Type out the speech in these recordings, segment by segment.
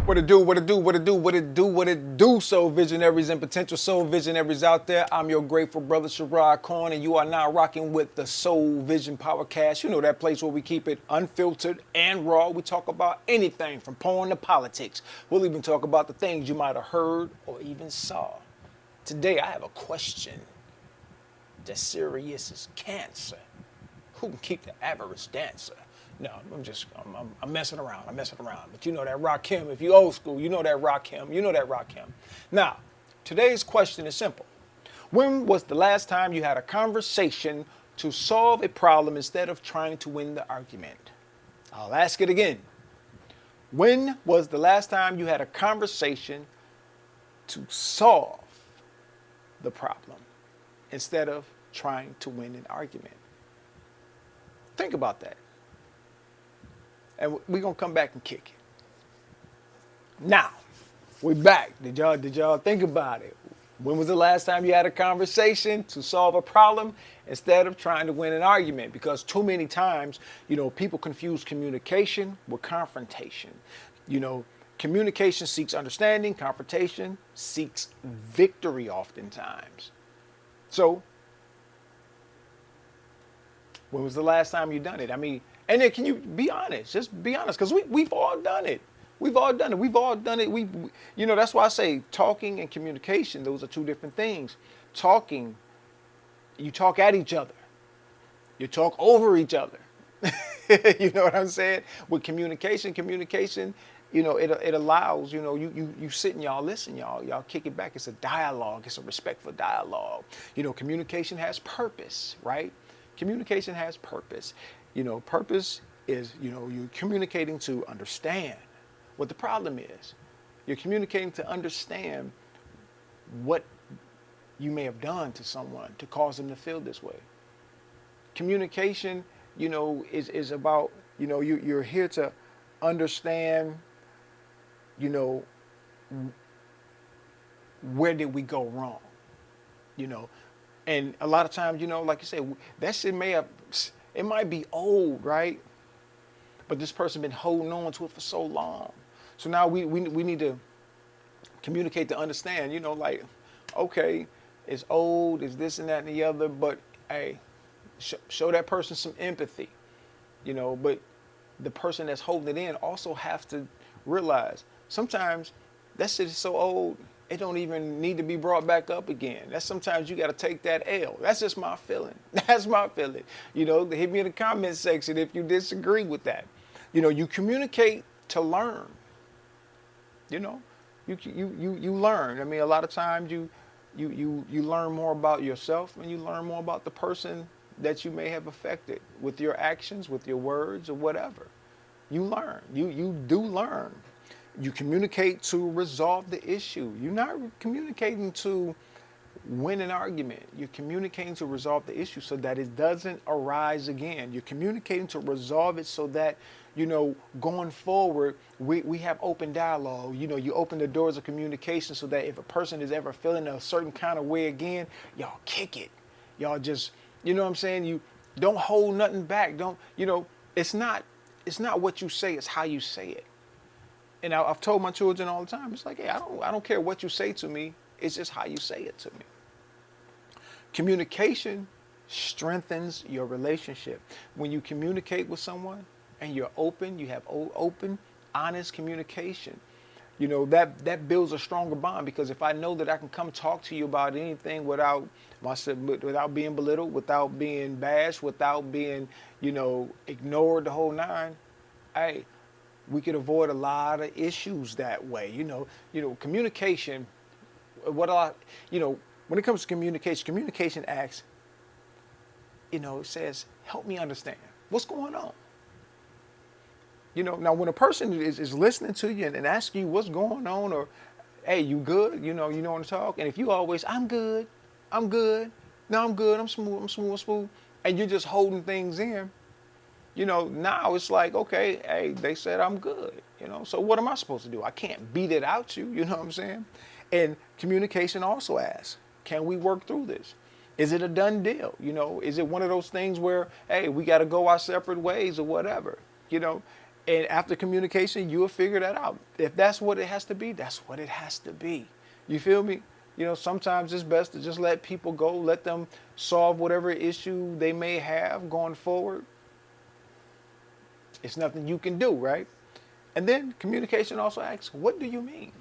What it do, what it do, what it do, what it do, what it do, soul visionaries and potential soul visionaries out there. I'm your grateful brother, Sherrod Cohen, and you are now rocking with the SoulVizion Powercast. You know, that place where we keep it unfiltered and raw. We talk about anything from porn to politics. We'll even talk about the things you might have heard or even saw. Today, I have a question that's serious as cancer. Who can keep the average dancer? No, I'm messing around. I'm messing around. But you know that Rakim. If you old school, you know that Rakim. You know that Rakim. Now, today's question is simple. When was the last time you had a conversation to solve a problem instead of trying to win the argument? I'll ask it again. When was the last time you had a conversation to solve the problem instead of trying to win an argument? Think about that. And we're going to come back and kick it. Now, we're back. Did y'all think about it? When was the last time you had a conversation to solve a problem instead of trying to win an argument? Because too many times, people confuse communication with confrontation. Communication seeks understanding. Confrontation seeks victory oftentimes. So, when was the last time you done it? And then can you be honest? Just be honest, because we've all done it. We've all done it. We've all done it. That's why I say talking and communication, those are two different things. Talking, you talk at each other. You talk over each other. You know what I'm saying? With communication, it allows, you sit and y'all listen, y'all kick it back. It's a dialogue. It's a respectful dialogue. Communication has purpose, right? Communication has purpose. Purpose is, you're communicating to understand what the problem is. You're communicating to understand what you may have done to someone to cause them to feel this way. Communication, is about, you're here to understand, where did we go wrong? And a lot of times, like you said, that shit it might be old, right? But this person been holding on to it for so long. So now we need to communicate to understand, okay, it's old, it's this and that and the other, but hey, show that person some empathy, but the person that's holding it in also have to realize sometimes that shit is so old, it don't even need to be brought back up again. That's sometimes you got to take that L. That's just my feeling. That's my feeling. Hit me in the comment section if you disagree with that. You communicate to learn. You learn. A lot of times you learn more about yourself and you learn more about the person that you may have affected with your actions, with your words, or whatever. You learn. You do learn. You communicate to resolve the issue. You're not communicating to win an argument. You're communicating to resolve the issue so that it doesn't arise again. You're communicating to resolve it so that, going forward, we have open dialogue. You open the doors of communication so that if a person is ever feeling a certain kind of way again, y'all kick it. Y'all just, you know what I'm saying? You don't hold nothing back. It's not what you say, it's how you say it. And I've told my children all the time, it's like, hey, I don't care what you say to me. It's just how you say it to me. Communication strengthens your relationship. When you communicate with someone and you're open, you have open, honest communication, that builds a stronger bond, because if I know that I can come talk to you about anything without being belittled, without being bashed, without being, ignored the whole nine, hey, we could avoid a lot of issues that way. Communication, when it comes to communication asks, it says, help me understand what's going on. Now when a person is listening to you and asking you what's going on, or, hey, you good? You know want to talk? And if you always, I'm good, no, I'm good, I'm smooth, and you're just holding things in, now it's like, okay, hey, they said I'm good, so what am I supposed to do? I can't beat it out you, you know what I'm saying? And communication also asks, can we work through this? Is it a done deal? Is it one of those things where, hey, we got to go our separate ways or whatever? And after communication, you'll figure that out. If that's what it has to be, that's what it has to be. You feel me? Sometimes it's best to just let people go, let them solve whatever issue they may have going forward. It's nothing you can do, right? And then communication also asks, what do you mean?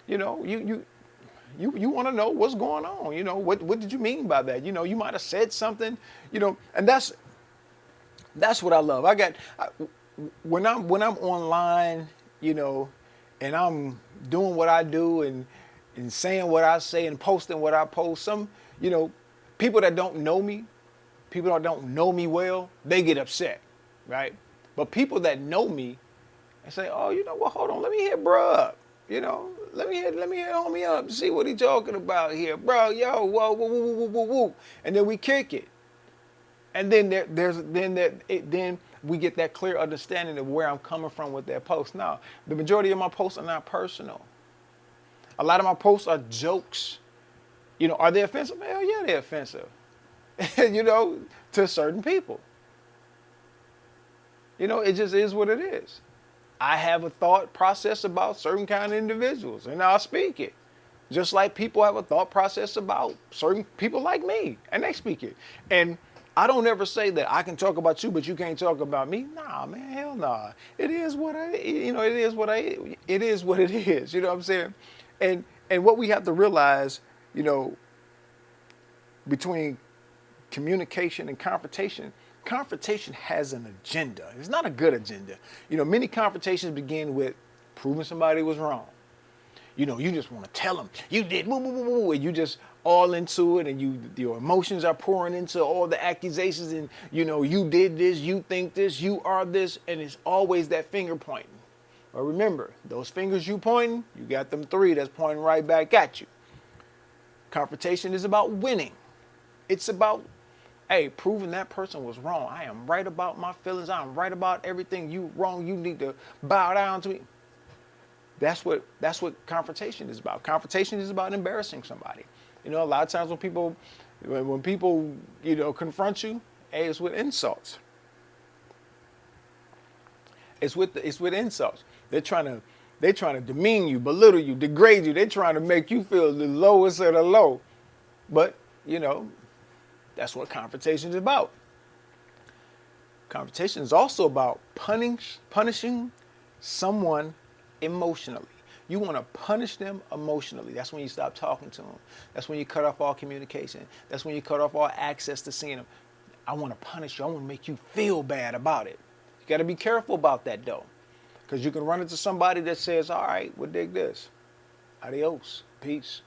You want to know what's going on. What did you mean by that? You might have said something, and that's what I love. When I'm online, and I'm doing what I do and saying what I say and posting what I post, people that don't know me, people that don't know me well, they get upset, right? But people that know me, they say, oh, you know what, hold on, let me hit bruh up. Let me hit homie up, see what he talking about here. Bro, yo, whoa, whoa, whoa, whoa, whoa, whoa. And then we kick it. And then then we get that clear understanding of where I'm coming from with that post. Now, the majority of my posts are not personal. A lot of my posts are jokes. Are they offensive? Hell yeah, they're offensive. To certain people. It just is what it is. I have a thought process about certain kind of individuals, and I'll speak it. Just like people have a thought process about certain people like me, and they speak it. And I don't ever say that I can talk about you, but you can't talk about me. Nah, man, hell nah. It is what it is what it is. You know what I'm saying? And what we have to realize, between communication and confrontation has an agenda. It's not a good agenda. Many confrontations begin with proving somebody was wrong. You just want to tell them, you did, woo, woo, woo, woo, and you just all into it, and your emotions are pouring into all the accusations, and you did this, you think this, you are this, and it's always that finger pointing. But remember, those fingers you pointing, you got them 3 that's pointing right back at you. Confrontation is about winning. It's about, hey, proving that person was wrong. I am right about my feelings. I am right about everything. You wrong. You need to bow down to me. That's what confrontation is about. Confrontation is about embarrassing somebody. A lot of times when people confront you, hey, it's with insults. It's with insults. They're trying to demean you, belittle you, degrade you. They're trying to make you feel the lowest of the low. But that's what confrontation is about. Confrontation is also about punishing someone emotionally. You want to punish them emotionally. That's when you stop talking to them. That's when you cut off all communication. That's when you cut off all access to seeing them. I want to punish you. I want to make you feel bad about it. You got to be careful about that, though, because you can run into somebody that says, all right, we'll dig this. Adios. Peace.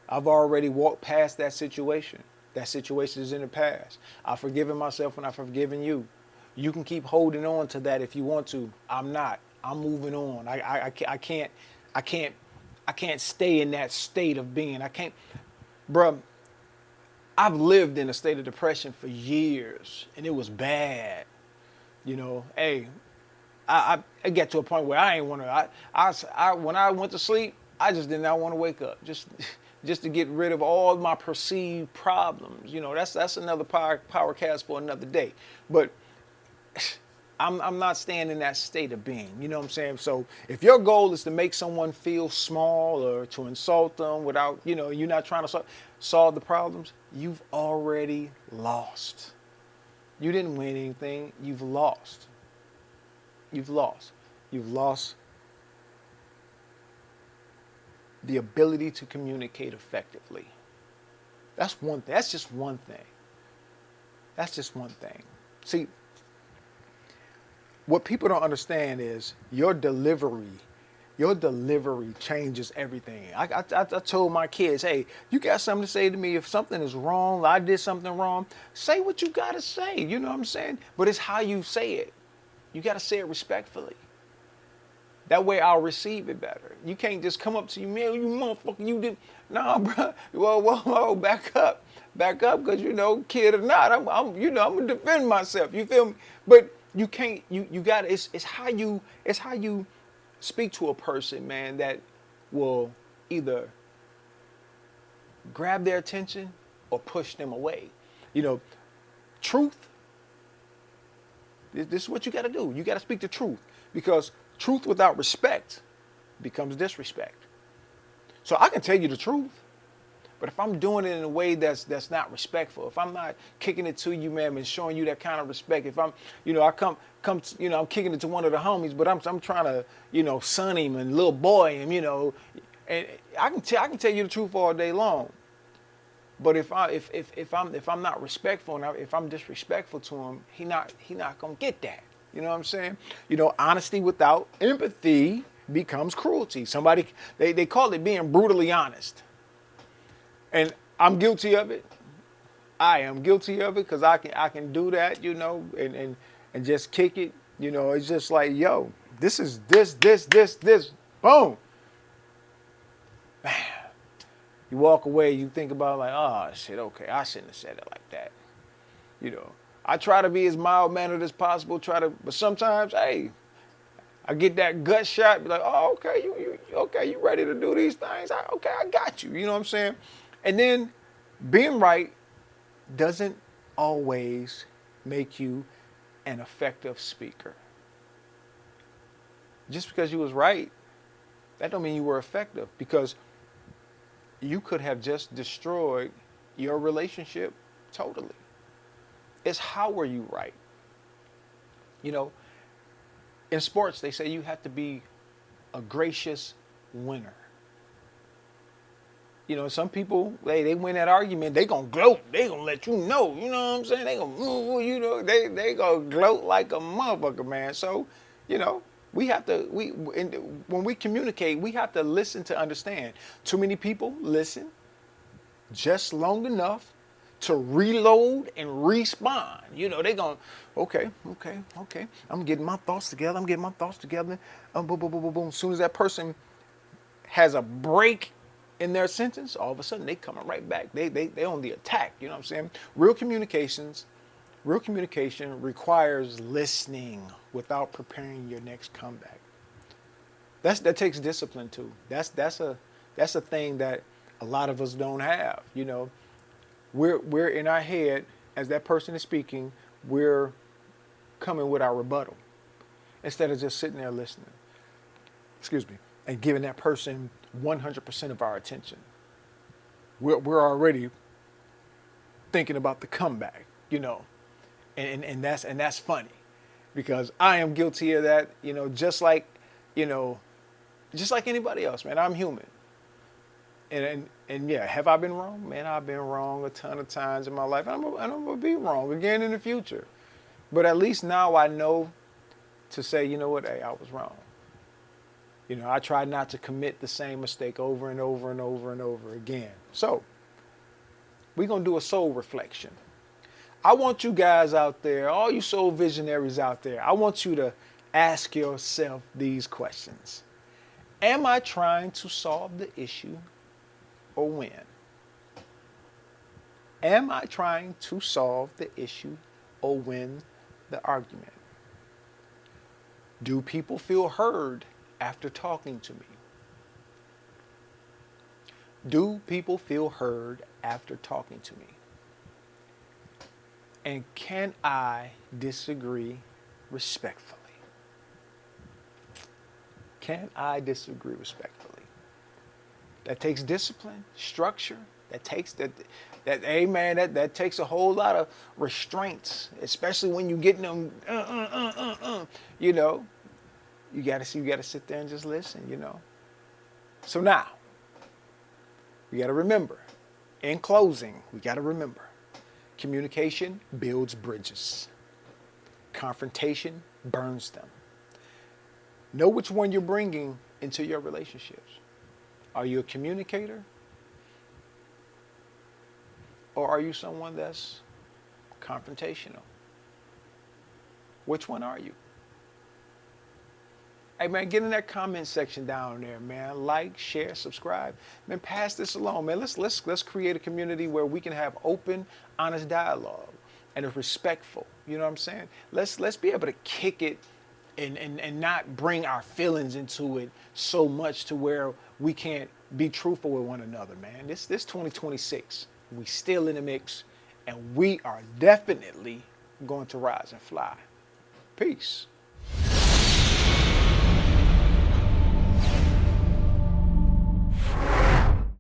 I've already walked past that situation. That situation is in the past. I've forgiven myself when I've forgiven you. You can keep holding on to that if you want to. I'm not. I'm moving on. I can't stay in that state of being. I can't, bruh. I've lived in a state of depression for years, and it was bad. Hey, I get to a point where I ain't want to. I when I went to sleep, I just did not want to wake up. Just to get rid of all my perceived problems. That's another Powercast for another day. But I'm not staying in that state of being. You know what I'm saying? So if your goal is to make someone feel small or to insult them without, you're not trying to solve the problems, you've already lost. You didn't win anything. You've lost. You've lost. You've lost the ability to communicate effectively. That's one thing. That's just one thing. That's just one thing. See, what people don't understand is your delivery changes everything. I told my kids, hey, you got something to say to me. If something is wrong, I did something wrong, say what you got to say. You know what I'm saying? But it's how you say it. You got to say it respectfully. That way I'll receive it better. You can't just come up to you, man, you motherfucker, you did. Nah, bro. Whoa, back up. Back up, because, kid or not, I'm going to defend myself. You feel me? But you can't, you got to, it's how you speak to a person, man, that will either grab their attention or push them away. Truth, This is what you got to do. You got to speak the truth, because truth without respect becomes disrespect. So I can tell you the truth, but if I'm doing it in a way that's not respectful, if I'm not kicking it to you, man, and showing you that kind of respect, if I'm, I come, I'm kicking it to one of the homies, but I'm trying to, son him and little boy him, and I can tell you the truth all day long. But if I'm not respectful, and if I'm disrespectful to him, he not gonna get that. You know what I'm saying? Honesty without empathy becomes cruelty. Somebody they call it being brutally honest, and I'm guilty of it. I am guilty of it because I can do that, and just kick it. It's just like, yo, this is this, boom. Man. You walk away, you think about like, oh shit, okay, I shouldn't have said it like that. I try to be as mild-mannered as possible, but sometimes, hey, I get that gut shot, be like, oh, okay, you ready to do these things? Okay, I got you. You know what I'm saying? And then being right doesn't always make you an effective speaker. Just because you was right, that don't mean you were effective, because you could have just destroyed your relationship totally. It's how were you right? In sports, they say you have to be a gracious winner. Some people, they win that argument, they gonna gloat, they gonna let you know what I'm saying? They gonna, they gonna gloat like a motherfucker, man. So, we have to, when we communicate, we have to listen to understand. Too many people listen just long enough to reload and respawn. They going, okay. I'm getting my thoughts together. Boom, boom, boom, boom, boom. As soon as that person has a break in their sentence, all of a sudden they coming right back. They on the attack. You know what I'm saying? Real communication requires listening without preparing your next comeback. That takes discipline too. That's a thing that a lot of us don't have. We're in our head as that person is speaking. We're coming with our rebuttal instead of just sitting there listening. Excuse me, and giving that person 100% of our attention. We're already thinking about the comeback. And that's funny, because I am guilty of that, just like anybody else, man. I'm human. And yeah, have I been wrong? Man, I've been wrong a ton of times in my life. And I'm gonna be wrong again in the future. But at least now I know to say, you know what, hey, I was wrong. I try not to commit the same mistake over and over and over and over again. So we're gonna do a soul reflection. I want you guys out there, all you soul visionaries out there, I want you to ask yourself these questions. Am I trying to solve the issue or win? Am I trying to solve the issue or win the argument? Do people feel heard after talking to me? Do people feel heard after talking to me? And can I disagree respectfully? Can I disagree respectfully? That takes discipline, structure. That takes that takes a whole lot of restraints, especially when you get them. You gotta sit there and just listen. So now we gotta remember. In closing, we gotta remember. Communication builds bridges. Confrontation burns them. Know which one you're bringing into your relationships. Are you a communicator? Or are you someone that's confrontational? Which one are you? Hey man, get in that comment section down there, man. Like, share, subscribe. Man, pass this along, man. Let's create a community where we can have open, honest dialogue and it's respectful. You know what I'm saying? Let's be able to kick it and not bring our feelings into it so much to where we can't be truthful with one another, man. This 2026, we still in the mix, and we are definitely going to rise and fly. Peace.